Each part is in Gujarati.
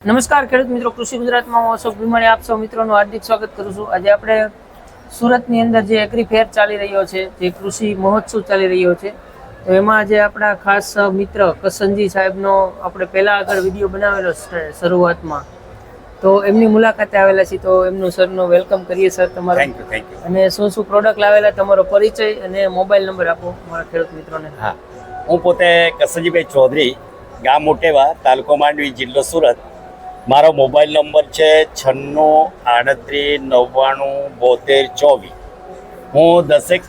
નમસ્કાર ખેડૂત મિત્રો, કૃષિ ગુજરાતમાં હું અશોક ભીમાણી આપ સૌ મિત્રોનું હાર્દિક સ્વાગત કરું છું। આજે આપણે સુરતની અંદર જે એગ્રી ફેર ચાલી રહ્યો છે, જે કૃષિ મહોત્સવ ચાલી રહ્યો છે, તો એમાં આજે આપણા ખાસ મિત્ર કરસનજી સાહેબનો આપણે પહેલા આગળ વિડીયો બનાવેલો શરૂઆતમાં, તો એમની મુલાકાતે આવેલા છીએ। તો એમનું સરનો વેલકમ કરીએ સર તમારો। Thank you. અને શું શું પ્રોડક્ટ લાવેલા, તમારો પરિચય અને મોબાઈલ નંબર આપો મારા ખેડૂત મિત્રોને। હા, હું પોતે કરસનજીભાઈ ચૌધરી, ગામ મોટેવા, તાલુકો માંડવી, જિલ્લો સુરત। મારો મોબાઈલ નંબર છે 9638907224। હું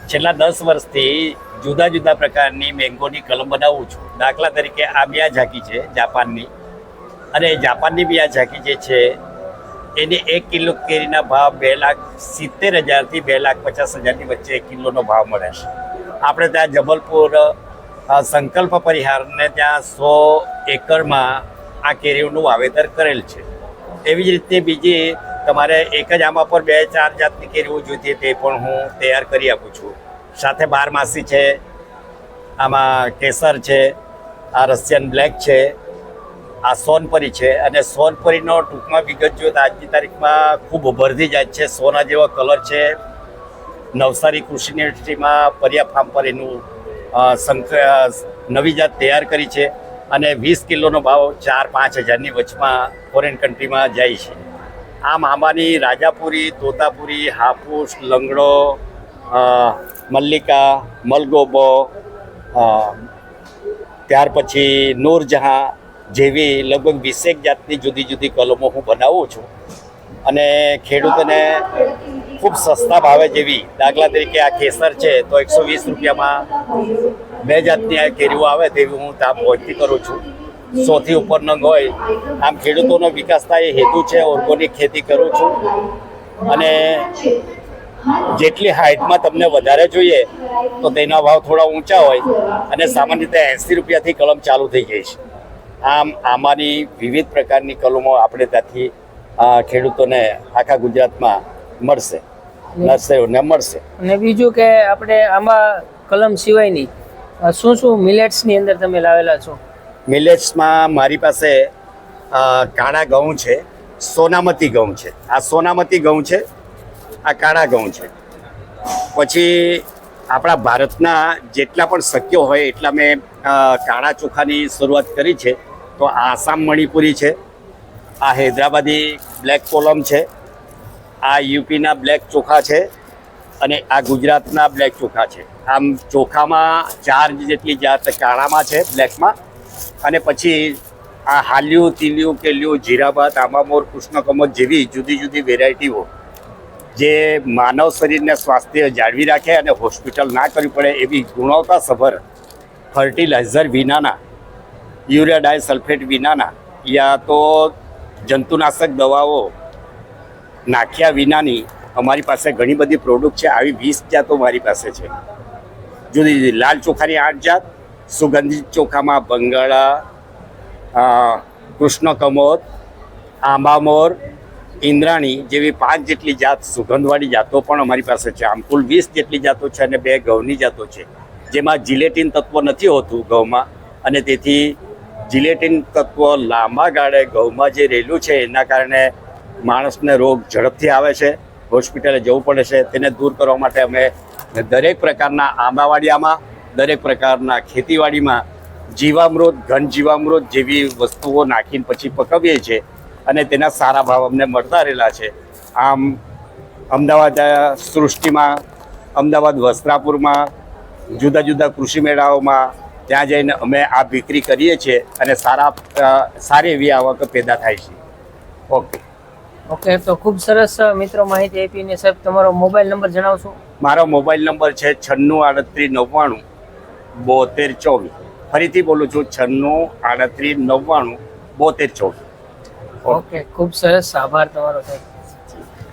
છેલ્લા 10 વર્ષથી જુદા જુદા પ્રકારની મેંગોની કલમ બનાવું છું। દાખલા તરીકે આ મિયાઝાકી છે જાપાનની, અને જાપાનની મિયાઝાકી જે છે એની 1 કિલો કેરીના ભાવ 2,70,000 થી 2,50,000ની વચ્ચે 1 કિલોનો ભાવ મળે છે। આપણે ત્યાં જબલપુર સંકલ્પ પરિહારને ત્યાં 100 એકરમાં આ કેરીઓનું વાવેતર કરેલ છે। એવી જ રીતે બીજી તમારે એક જ આંબા પર 2-4 જાતની કેરીઓ જોઈતી તે પણ હું તૈયાર કરી આપું છું। સાથે બારમાસી છે, આમાં કેસર છે, આ રશિયન બ્લેક છે, આ સોનપરી છે। અને સોનપરીનો ટૂંકમાં વિગત જોઈએ તો આજની તારીખમાં ખૂબ ઉભરતી જાત છે, સોના જેવો કલર છે। નવસારી કૃષિ યુનિવર્સિટીમાં પરિયા ફાર્મ પર એનું નવી જાત તૈયાર કરી છે, અને 20 કિલોનો ભાવ 4-5 હજારની વચમાં ફોરેન કન્ટ્રીમાં જાય છે। આમ આંબાની રાજાપુરી, તોતાપુરી, હાફૂસ, લંગડો, મલ્લિકા, મલગોબો, ત્યાર પછી નૂરજહાં જેવી લગભગ 20 જાતની જુદી જુદી કલમો હું બનાવું છું, અને ખેડૂતોને ખૂબ સસ્તા ભાવે જેવી, દાખલા તરીકે આ કેસર છે તો 120 રૂપિયામાં 2 જાતની આ કેરીઓ આવે તેવી હું ત્યાં પહોંચતી કરું છું। 100 થી ઉપર નંગ હોય। આમ ખેડૂતોનો વિકાસ થાય એ હેતુ છે, ઓર્ગોનિક ખેતી કરું છું। અને જેટલી હાઇટમાં તમને વધારે જોઈએ તો તેના ભાવ થોડા ઊંચા હોય, અને સામાન્ય રીતે 80 રૂપિયાથી કલમ ચાલુ થઈ જાય છે। આમ આમાંની વિવિધ પ્રકારની કલમો આપણે ત્યાંથી ખેડૂતોને આખા ગુજરાતમાં મળશે, નર્સરીઓને મળશે। અને બીજું કે આપણે આમાં કલમ સિવાયની શું શું મિલેટ્સની અંદર તમે લાવેલા છો? મિલેટ્સમાં મારી પાસે કાળા ઘઉં છે, સોનામતી ઘઉં છે, આ સોનામતી ઘઉં છે, આ કાળા ઘઉં છે। પછી આપણા ભારતના જેટલા પણ શક્ય હોય એટલા મેં કાળા ચોખાની શરૂઆત કરી છે। તો આસામ મણિપુરી છે, આ હૈદરાબાદી બ્લેક કોલમ છે, આ યુપીના બ્લેક ચોખા છે, અને આ ગુજરાતના બ્લેક ચોખા છે। આમ ચોખામાં 4 જેટલી જાત કાળામાં છે, બ્લેકમાં, અને પછી આ હાલ્યું, તીલિયું, કેલિયું, જીરાબાદ, આંબામોર, કૃષ્ણકમળ જેવી જુદી જુદી વેરાયટીઓ જે માનવ શરીરને સ્વાસ્થ્ય જાળવી રાખે અને હોસ્પિટલ ના કરવી પડે એવી ગુણવત્તાસભર ફર્ટિલાઇઝર વિનાના, યુરિયા ડાયસલ્ફેટ વિનાના, યા તો જંતુનાશક દવાઓ નાખ્યા વિનાની અમારી પાસે ઘણી બધી પ્રોડક્ટ છે। આવી 20 જાતો મારી પાસે છે, જુદી જુદી। લાલ ચોખાની 8 જાત, સુગંધિત ચોખામાં બંગાળા, કૃષ્ણકમોદ, આંબામોર, ઇન્દ્રાણી જેવી 5 જેટલી જાત સુગંધવાળી જાતો પણ અમારી પાસે છે। આમ કુલ 20 જેટલી જાતો છે, અને 2 ઘઉંની જાતો છે, જેમાં જિલેટિન તત્વ નથી હોતું ઘઉંમાં, અને તેથી જિલેટિન તત્વ લાંબા ગાળે ઘઉંમાં જે રહેલું છે એના કારણે માણસને રોગ ઝડપથી આવે છે, હોસ્પિટલે જવું પડે છે। તેને દૂર કરવા માટે અમે દરેક પ્રકારના આંબાવાડિયામાં, દરેક પ્રકારના ખેતીવાડીમાં જીવામૃત, ઘન જીવામૃત જેવી વસ્તુઓ નાખીને પછી પકવીએ છીએ, અને તેના સારા ભાવ અમને મળતા રહેલા છે। આમ અમદાવાદ સૃષ્ટિમાં, અમદાવાદ વસ્ત્રાપુરમાં, જુદા જુદા કૃષિ મેળાઓમાં ત્યાં જઈને અમે આ વિક્રી કરીએ છીએ, અને સારી એવી આવક પેદા થાય છે। ઓકે, તો ખૂબ સરસ મિત્રો માહિતી આપીને સાહેબ, તમારો મોબાઈલ નંબર જણાવશો? મારો મોબાઈલ નંબર છે 9638907224। ફરીથી બોલું છું, 9638907224। ઓકે, ખૂબ સરસ, આભાર તમારો સાહેબ।